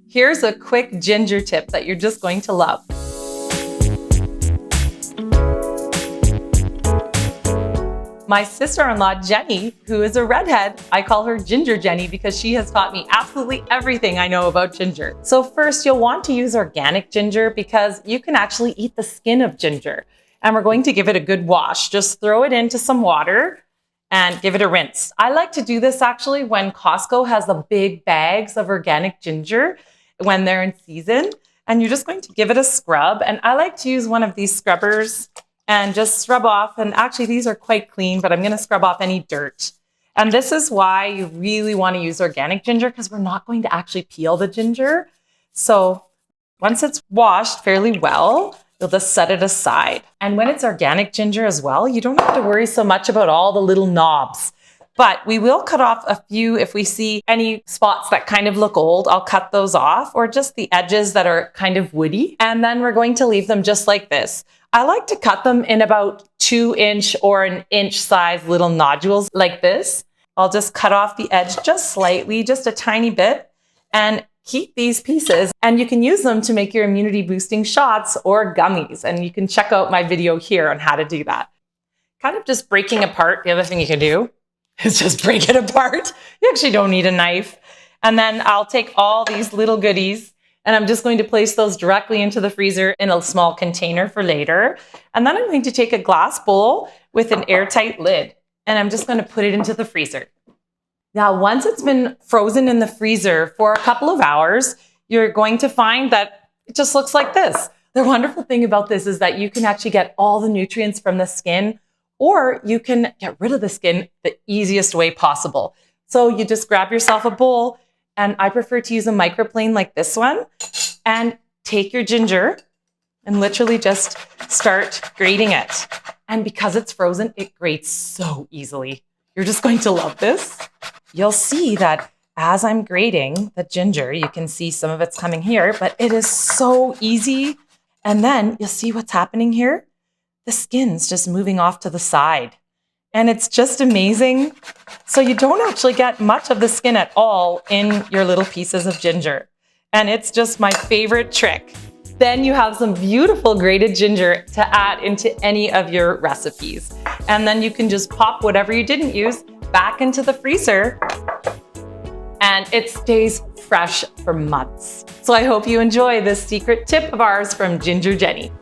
Here's a quick ginger tip that you're just going to love. My sister-in-law, Jenny, who is a redhead, I call her Ginger Jenny because she has taught me absolutely everything I know about ginger. So first, you'll want to use organic ginger because you can actually eat the skin of ginger. And we're going to give it a good wash. Just throw it into some water and give it a rinse. I like to do this actually when Costco has the big bags of organic ginger when they're in season. And you're just going to give it a scrub. And I like to use one of these scrubbers and just scrub off. And actually these are quite clean, but I'm gonna scrub off any dirt. And this is why you really wanna use organic ginger because we're not going to actually peel the ginger. So once it's washed fairly well, you'll just set it aside. And when it's organic ginger as well, you don't have to worry so much about all the little knobs. But we will cut off a few if we see any spots that kind of look old. I'll cut those off, or just the edges that are kind of woody. And then we're going to leave them just like this. I like to cut them in about 2-inch or an inch size little nodules like this. I'll just cut off the edge just slightly, just a tiny bit, and keep these pieces. And you can use them to make your immunity boosting shots or gummies. And you can check out my video here on how to do that. Kind of just breaking apart. The other thing you can do is just break it apart. You actually don't need a knife. And then I'll take all these little goodies and I'm just going to place those directly into the freezer in a small container for later. And then I'm going to take a glass bowl with an airtight lid and I'm just going to put it into the freezer. Now, once it's been frozen in the freezer for a couple of hours, you're going to find that it just looks like this. The wonderful thing about this is that you can actually get all the nutrients from the skin, or you can get rid of the skin the easiest way possible. So you just grab yourself a bowl, and I prefer to use a microplane like this one, and take your ginger and literally just start grating it. And because it's frozen, it grates so easily. You're just going to love this. You'll see that as I'm grating the ginger, you can see some of it's coming here, but it is so easy. And then you'll see what's happening here. The skin's just moving off to the side. And it's just amazing. So you don't actually get much of the skin at all in your little pieces of ginger. And it's just my favorite trick. Then you have some beautiful grated ginger to add into any of your recipes. And then you can just pop whatever you didn't use back into the freezer and it stays fresh for months. So I hope you enjoy this secret tip of ours from Ginger Jenny.